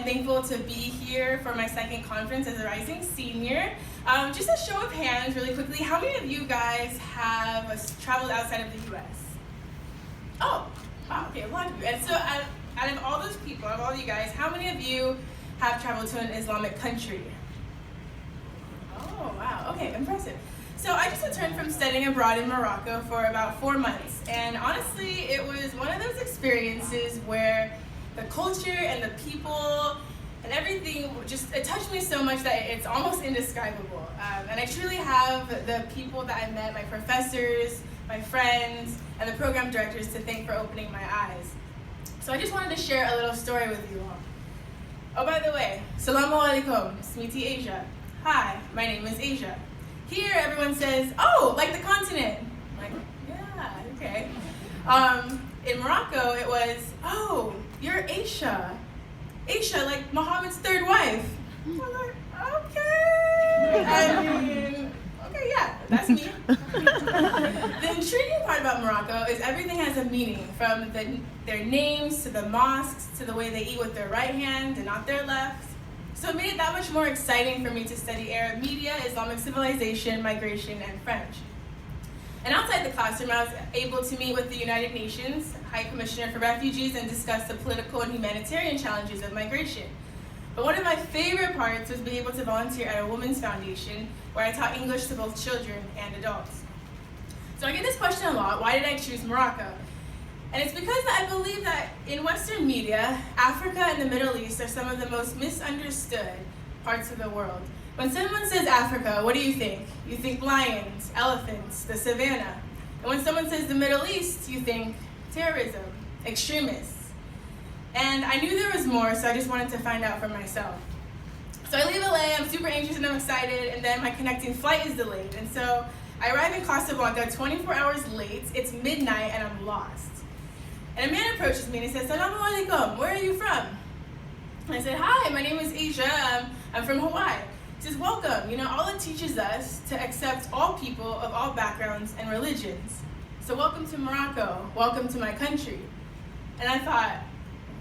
thankful to be here for my second conference as a rising senior. Just a show of hands really quickly, how many of you guys have traveled outside of the US? Oh, wow, okay, a lot of you. And so out of all those people, out of all of you guys, how many of you have traveled to an Islamic country? Oh, wow, okay, impressive. So I just returned from studying abroad in Morocco for about 4 months, and honestly, it was one of those experiences where the culture and the people and everything it touched me so much that it's almost indescribable. And I truly have the people that I met, my professors, my friends, and the program directors to thank for opening my eyes. So I just wanted to share a little story with you all. Oh, by the way, Salamu alaikum, Smiti Asia. Hi, my name is Asia. Here, everyone says, oh, like the continent. I'm like, yeah, okay. In Morocco, it was, oh, you're Aisha. Aisha, like Muhammad's third wife. I'm like, okay. I mean, okay, yeah, that's me. The intriguing part about Morocco is everything has a meaning, from their names to the mosques to the way they eat with their right hand and not their left. So it made it that much more exciting for me to study Arab media, Islamic civilization, migration, and French. And outside the classroom, I was able to meet with the United Nations High Commissioner for Refugees and discuss the political and humanitarian challenges of migration. But one of my favorite parts was being able to volunteer at a women's foundation where I taught English to both children and adults. So I get this question a lot: why did I choose Morocco? And it's because I believe that in Western media, Africa and the Middle East are some of the most misunderstood parts of the world. When someone says Africa, what do you think? You think lions, elephants, the savannah. And when someone says the Middle East, you think terrorism, extremists. And I knew there was more, so I just wanted to find out for myself. So I leave LA, I'm super anxious and I'm excited, and then my connecting flight is delayed. And so I arrive in Casablanca 24 hours late, it's midnight, and I'm lost. And a man approaches me and he says, Salamu alaikum, where are you from? And I said, hi, my name is Asia, I'm from Hawaii. He says, welcome. You know, Allah teaches us to accept all people of all backgrounds and religions. So welcome to Morocco, welcome to my country. And I thought,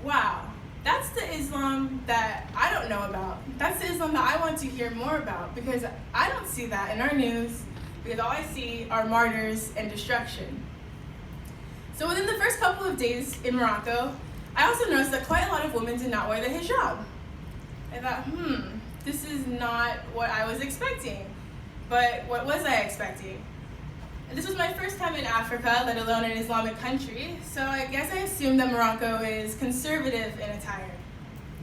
wow, that's the Islam that I don't know about. That's the Islam that I want to hear more about, because I don't see that in our news, because all I see are martyrs and destruction. So within the first couple of days in Morocco, I also noticed that quite a lot of women did not wear the hijab. I thought, this is not what I was expecting. But what was I expecting? And this was my first time in Africa, let alone an Islamic country, so I guess I assumed that Morocco is conservative in attire.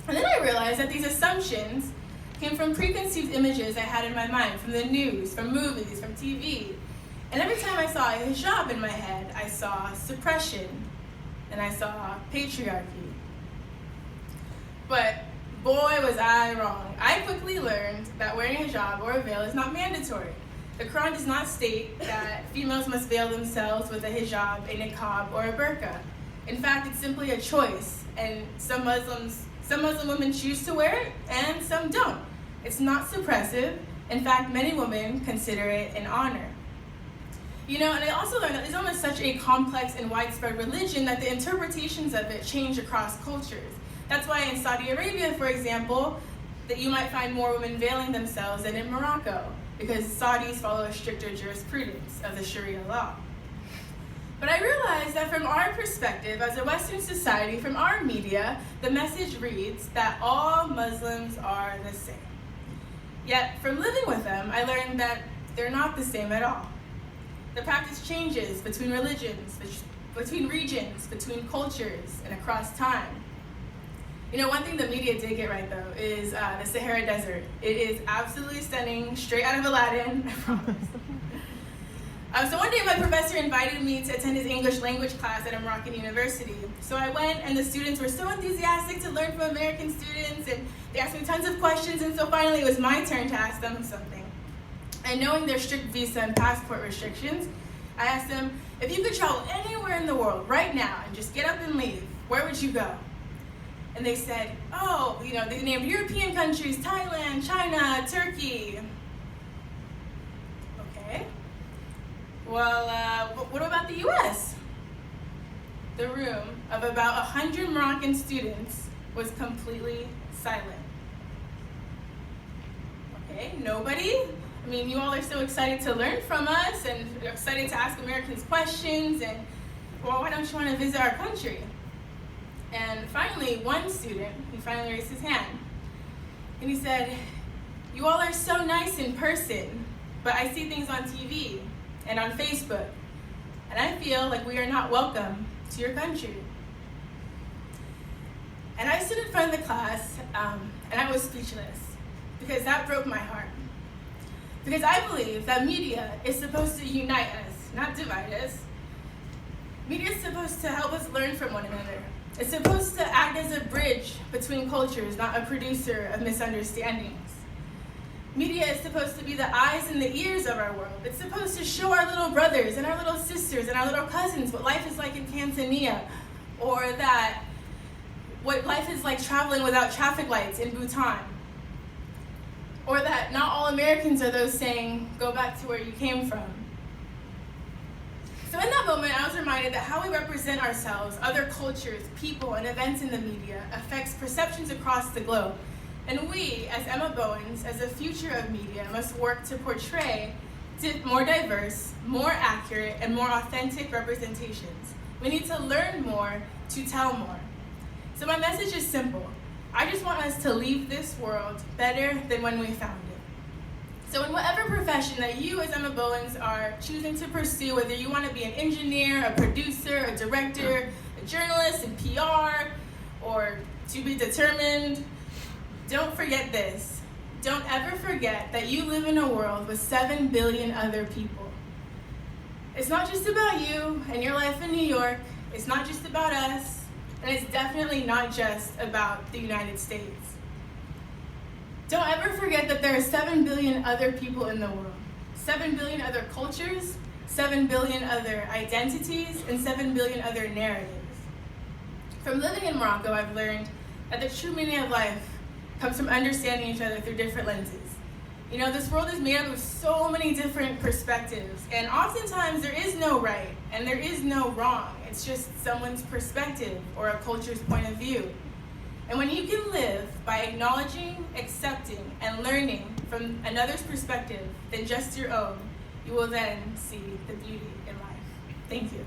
And then I realized that these assumptions came from preconceived images I had in my mind, from the news, from movies, from TV. And every time I saw a hijab in my head, I saw suppression, and I saw patriarchy. But boy, was I wrong. I quickly learned that wearing a hijab or a veil is not mandatory. The Quran does not state that females must veil themselves with a hijab, a niqab, or a burqa. In fact, it's simply a choice, and some Muslim women choose to wear it, and some don't. It's not suppressive. In fact, many women consider it an honor. You know, and I also learned that Islam is such a complex and widespread religion that the interpretations of it change across cultures. That's why in Saudi Arabia, for example, that you might find more women veiling themselves than in Morocco, because Saudis follow a stricter jurisprudence of the Sharia law. But I realized that from our perspective, as a Western society, from our media, the message reads that all Muslims are the same. Yet, from living with them, I learned that they're not the same at all. The practice changes between religions, between regions, between cultures, and across time. You know, one thing the media did get right, though, is the Sahara Desert. It is absolutely stunning, straight out of Aladdin, I promise. So one day my professor invited me to attend his English language class at a Moroccan university. So I went, and the students were so enthusiastic to learn from American students, and they asked me tons of questions, and so finally it was my turn to ask them something. And knowing their strict visa and passport restrictions, I asked them, if you could travel anywhere in the world right now and just get up and leave, where would you go? And they said, oh, you know, they named European countries, Thailand, China, Turkey. Okay. Well, what about the US? The room of about 100 Moroccan students was completely silent. Okay, nobody? I mean, you all are so excited to learn from us and excited to ask Americans questions, and well, why don't you want to visit our country? And finally, one student, he finally raised his hand. And he said, "You all are so nice in person, but I see things on TV and on Facebook, and I feel like we are not welcome to your country." And I stood in front of the class, and I was speechless, because that broke my heart. Because I believe that media is supposed to unite us, not divide us. Media is supposed to help us learn from one another. It's supposed to act as a bridge between cultures, not a producer of misunderstandings. Media is supposed to be the eyes and the ears of our world. It's supposed to show our little brothers and our little sisters and our little cousins what life is like in Tanzania, or that what life is like traveling without traffic lights in Bhutan, or that not all Americans are those saying, "Go back to where you came from." So in that moment, I was reminded that how we represent ourselves, other cultures, people, and events in the media affects perceptions across the globe. And we, as Emma Bowens, as the future of media, must work to portray more diverse, more accurate, and more authentic representations. We need to learn more to tell more. So my message is simple. I just want us to leave this world better than when we found it. So in whatever profession that you as Emma Bowens are choosing to pursue, whether you want to be an engineer, a producer, a director, a journalist in PR, or to be determined, don't forget this. Don't ever forget that you live in a world with 7 billion other people. It's not just about you and your life in New York. It's not just about us. And it's definitely not just about the United States. Don't ever forget that there are 7 billion other people in the world. 7 billion other cultures, 7 billion other identities, and 7 billion other narratives. From living in Morocco, I've learned that the true meaning of life comes from understanding each other through different lenses. You know, this world is made up of so many different perspectives, and oftentimes there is no right and there is no wrong. It's just someone's perspective or a culture's point of view. And when you can live by acknowledging, accepting, and learning from another's perspective than just your own, you will then see the beauty in life. Thank you.